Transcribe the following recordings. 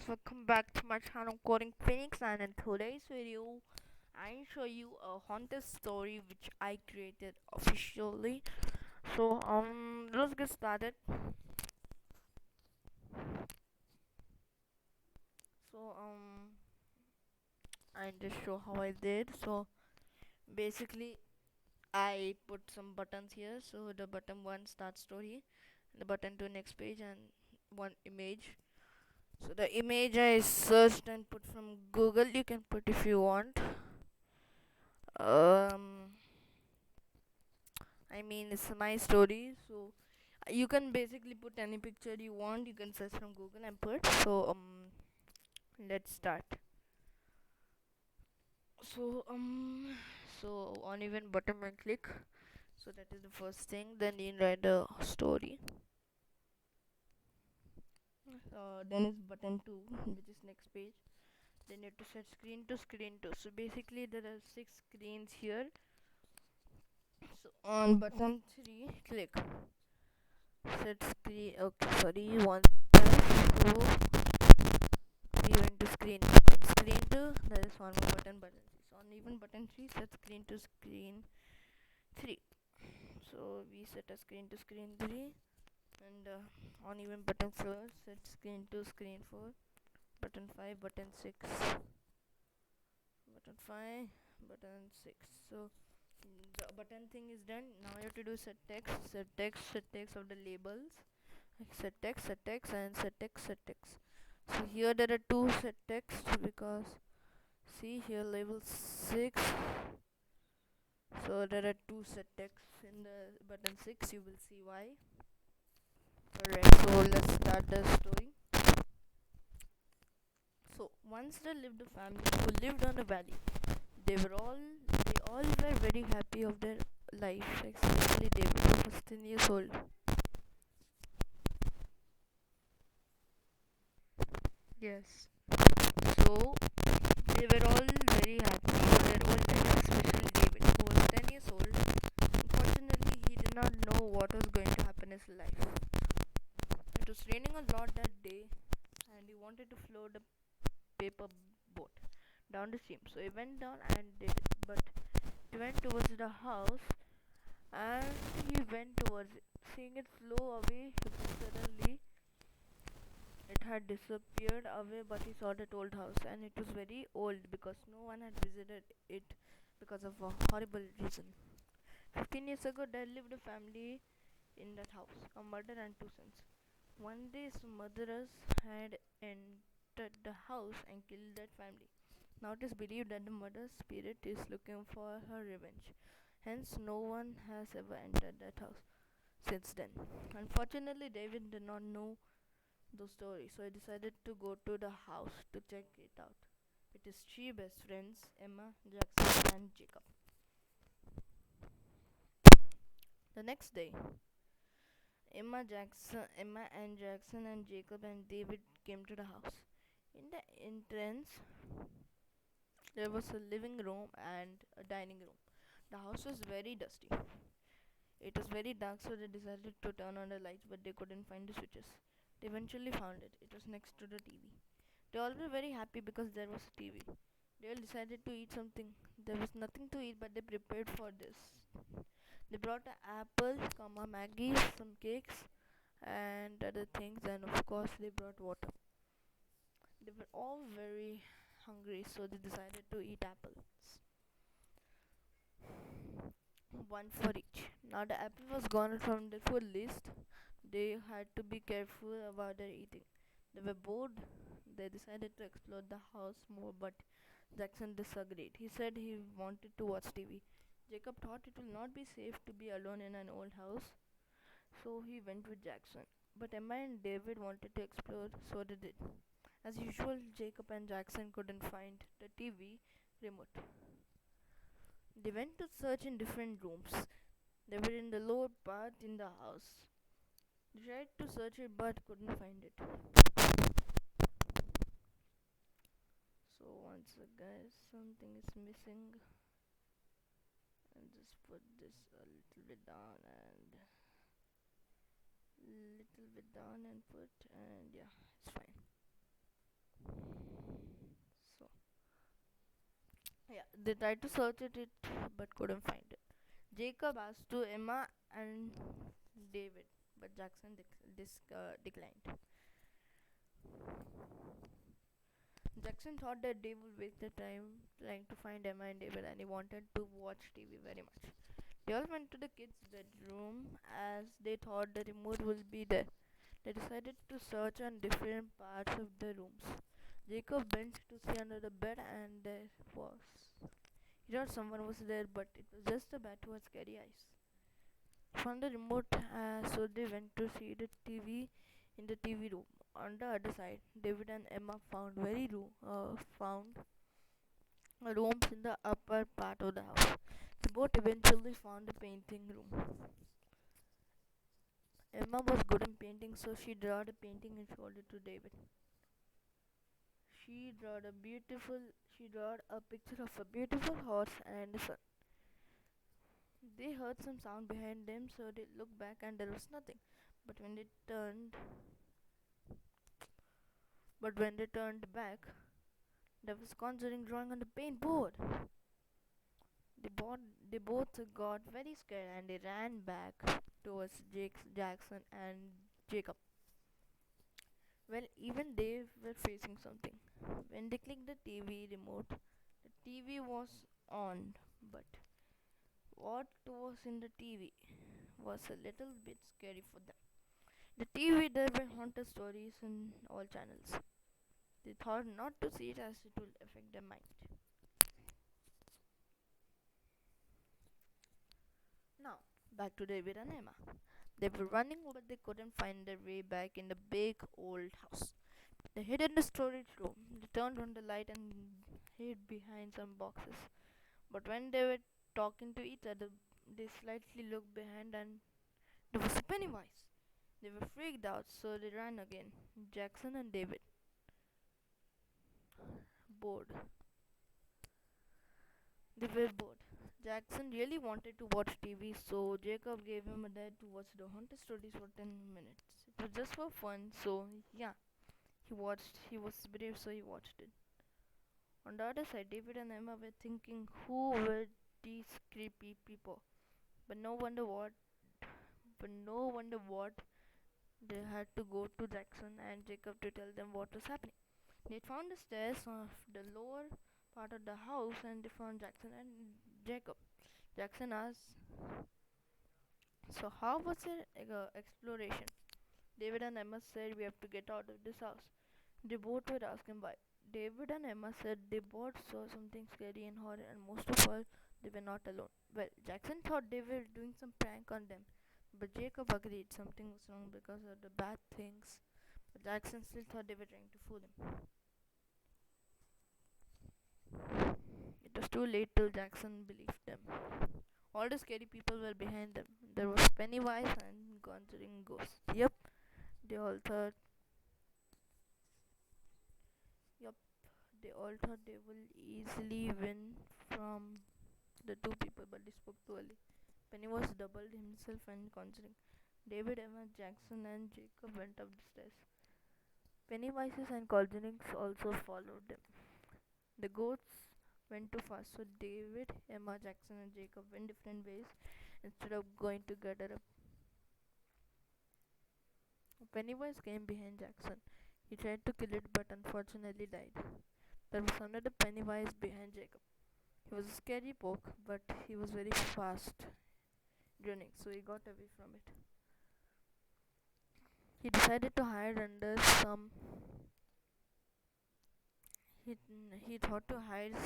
guys, welcome back to my channel Coding Phoenix, and in today's video I show you a haunted story which I created officially. Let's get started. So I just show how I did. So basically I put some buttons here. So the button 1 start story, the button 2 next page, and one image. So the image I searched and put from Google. You can put if you want. Um, I mean, it's my story, so you can basically put any picture you want. You can search from Google and put. Let's start. So so on even button and click. So that is the first thing. Then you write the story. Then is button two, which is next page. Then you have to set screen to screen two. So basically there are 6 screens here. So on button three, click set screen. Okay, sorry, one. So we went to screen. In screen 2 there is one more button 3. So on even button 3 set screen to screen 3. So we set a screen to screen 3, and on even button 4 set screen to screen 4, button 5, button 6, button 5, button 6. So the button thing is done. Now you have to do set text, set text, set text of the labels, like set text, set text, and set text, set text. So here there are two set text because see here label 6. So there are two set texts in the button 6. You will see why. Alright, so let's start the story. So once there lived a family who lived on a valley. They all were very happy of their life, especially David, who was 10 years old. Yes. So they were all very happy for their old life, especially David, who was 10 years old. Unfortunately, he did not know what was going to happen in his life. It was raining a lot that day, and he wanted to float a paper boat down the stream. So he went down and did it. But he went towards the house, and he went towards it. Seeing it flow away, suddenly it had disappeared away, but he saw that old house, and it was very old because no one had visited it because of a horrible reason. 15 years ago, there lived a family in that house, a mother and two sons. One day, some murderers had entered the house and killed that family. Now it is believed that the mother's spirit is looking for her revenge. Hence, no one has ever entered that house since then. Unfortunately, David did not know the story, so he decided to go to the house to check it out. With his three best friends, Emma, Jackson, and Jacob. The next day, Emma and Jackson and Jacob and David came to the house. In the entrance, there was a living room and a dining room. The house was very dusty. It was very dark, so they decided to turn on the lights, but they couldn't find the switches. They eventually found it. It was next to the TV. They all were very happy because there was a TV. They all decided to eat something. There was nothing to eat, but they prepared for this. They brought an apple, Maggie, some cakes, and other things, and of course, they brought water. They were all very hungry, so they decided to eat apples, one for each. Now, the apple was gone from the food list. They had to be careful about their eating. They were bored. They decided to explore the house more, but Jackson disagreed. He said he wanted to watch TV. Jacob thought it will not be safe to be alone in an old house, so he went with Jackson. But Emma and David wanted to explore, so they did. As usual, Jacob and Jackson couldn't find the TV remote. They went to search in different rooms. They were in the lower part in the house. They tried to search it but couldn't find it. So once again, something is missing. And just put this a little bit down and little bit down and put, and yeah, it's fine. Yeah, they tried to search it but couldn't find it. Jacob asked to Emma and David, but Jackson declined. Jackson thought that they would waste their time trying to find Emma and David, and he wanted to watch TV very much. They all went to the kids' bedroom as they thought the remote would be there. They decided to search on different parts of the rooms. Jacob bent to see under the bed, and there was. He thought someone was there, but it was just a bat who had scary eyes. From the remote, so they went to see the TV in the TV room. On the other side, David and Emma found rooms in the upper part of the house. The boat eventually found a painting room. Emma was good in painting, so she drew a painting and showed it to David. She drew a picture of a beautiful horse and a sun. They heard some sound behind them, so they looked back and there was nothing. But when they turned, back, there was conjuring drawing on the paint board. They both got very scared and they ran back towards Jackson and Jacob. Well, even they were facing something. When they clicked the TV remote, the TV was on, but what was in the TV was a little bit scary for them. The TV there were haunted stories in all channels. They thought not to see it as it will affect their mind. Now, back to David and Emma. They were running, but they couldn't find their way back in the big old house. They hid in the storage room. They turned on the light and hid behind some boxes. But when they were talking to each other, they slightly looked behind and there was Pennywise. They were freaked out, so they ran again. Jackson and David, bored. They were bored. Jackson really wanted to watch TV, so Jacob gave him a dare to watch the haunted stories for 10 minutes. It was just for fun, so yeah, he watched. He was brave, so he watched it. On the other side, David and Emma were thinking, who were these creepy people? But no wonder what. But no wonder what they had to go to Jackson and Jacob to tell them what was happening. They found the stairs of the lower part of the house and they found Jackson and Jacob. Jackson asked, so how was your exploration? David and Emma said, we have to get out of this house. They both were asking why. David and Emma said they both saw something scary and horror, and most of all, they were not alone. Well, Jackson thought they were doing some prank on them, but Jacob agreed something was wrong because of the bad things. But Jackson still thought they were trying to fool him. It was too late till Jackson believed them. All the scary people were behind them. There was Pennywise and conjuring ghosts. They all thought, yep, they all thought they will easily win from the two people, but they spoke too early. Pennywise doubled himself and conjuring. David, Emma, Jackson, and Jacob went up the stairs. Pennywises and conjurings also followed them. The ghosts went too fast, so David, Emma, Jackson, and Jacob went different ways instead of going together. Pennywise came behind Jackson. He tried to kill it but unfortunately died. There was another Pennywise behind Jacob. He was a scary poke, but he was very fast running, so he got away from it. He decided to hide under some. He he thought to hide.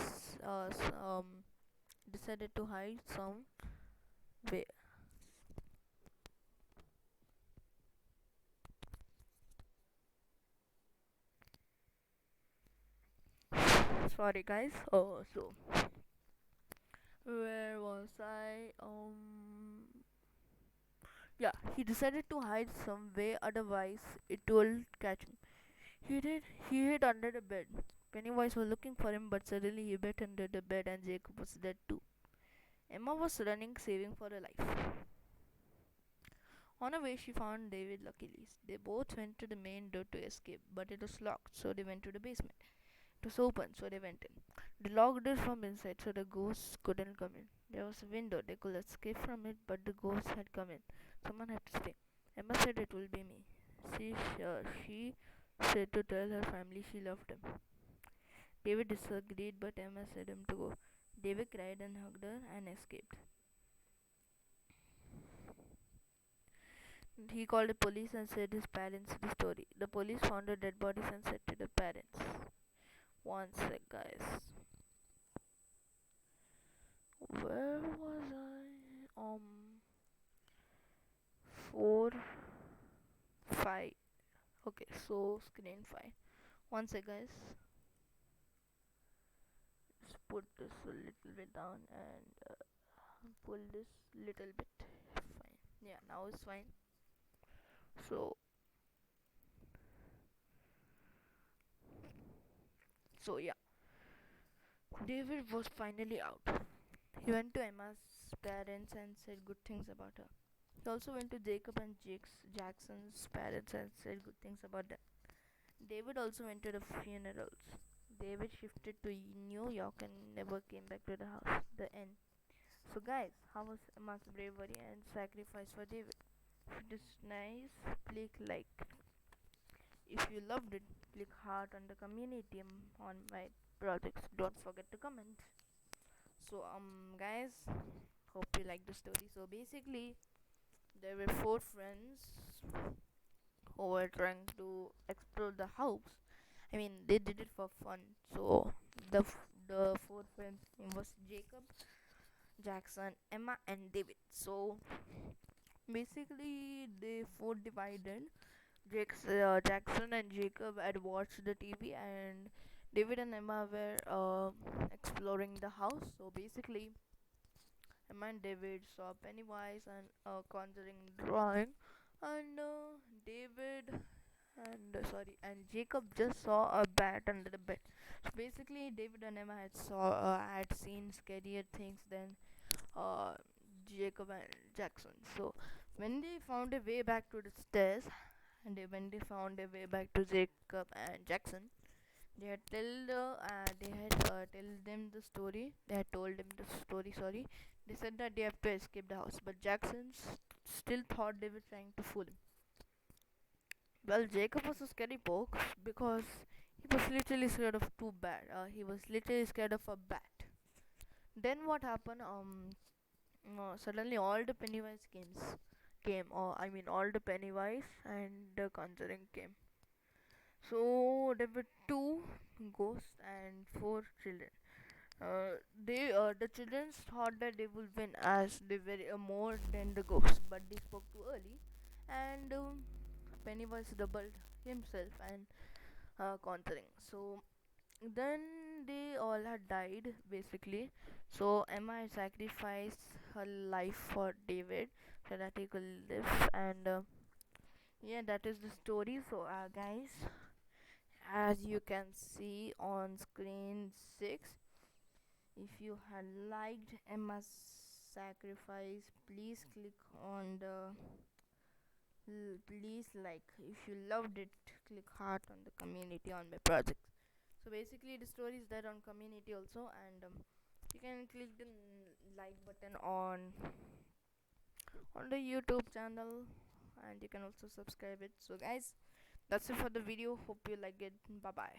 Decided to hide some way. Sorry, guys. Oh, so where was I? Yeah, he decided to hide some way, otherwise it will catch him. He did. He hid under the bed. Pennywise was looking for him, but suddenly he bit under the bed and Jacob was dead too. Emma was running, saving for her life. On her way, she found David luckily. They both went to the main door to escape, but it was locked, so they went to the basement. was open, so they went in. They locked it from inside so the ghosts couldn't come in. There was a window, they could escape from it, but the ghosts had come in. Someone had to stay. Emma said it will be me. She said to tell her family she loved him. David disagreed, but Emma said him to go. David cried and hugged her and escaped. He called the police and said his parents the story. The police found the dead bodies and said to the parents, one sec, guys. Where was I? 4, 5. Okay, so screen 5. One sec, guys. Just put this a little bit down and pull this little bit. Fine. Yeah, now it's fine. So, yeah. David was finally out. He went to Emma's parents and said good things about her. He also went to Jacob and Jackson's parents and said good things about them. David also went to the funerals. David shifted to New York and never came back to the house. The end. So guys, how was Emma's bravery and sacrifice for David? If it is nice, click like. If you loved it, click heart on the community on my projects. Don't forget to comment. So guys, hope you like the story. So basically, there were 4 friends who were trying to explore the house. I mean, they did it for fun. So the 4 friends name was Jacob, Jackson, Emma, and David. So basically, they 4 divided. Jackson and Jacob had watched the TV, and David and Emma were exploring the house. So basically, Emma and David saw Pennywise and Conjuring drawing, and David and Jacob just saw a bat under the bed. So basically, David and Emma had seen scarier things than uh, Jacob and Jackson. So when they found a way back to the stairs, when they found a way back to Jacob and Jackson, they had tell them the story. They had told them the story. Sorry, they said that they have to escape the house, but Jackson still thought they were trying to fool him. Well, Jacob was a scary poke because he was literally scared of too bad. He was literally scared of a bat. Then what happened? Suddenly all the Pennywise came, or I mean all the Pennywise and the Conjuring came. So there were 2 ghosts and 4 children. The children thought that they would win as they were more than the ghosts, but they spoke too early, and Pennywise doubled himself and conquering. So then they all had died basically. So Emma had sacrificed her life for David so that he could live, and yeah, that is the story. So guys, as you can see on screen 6, if you had liked Emma's sacrifice, please click on the please like. If you loved it, click heart on the community on my project. So basically the story is there on community also, and you can click the like button on the YouTube channel, and you can also subscribe it. So guys, that's it for the video. Hope you like it. Bye bye.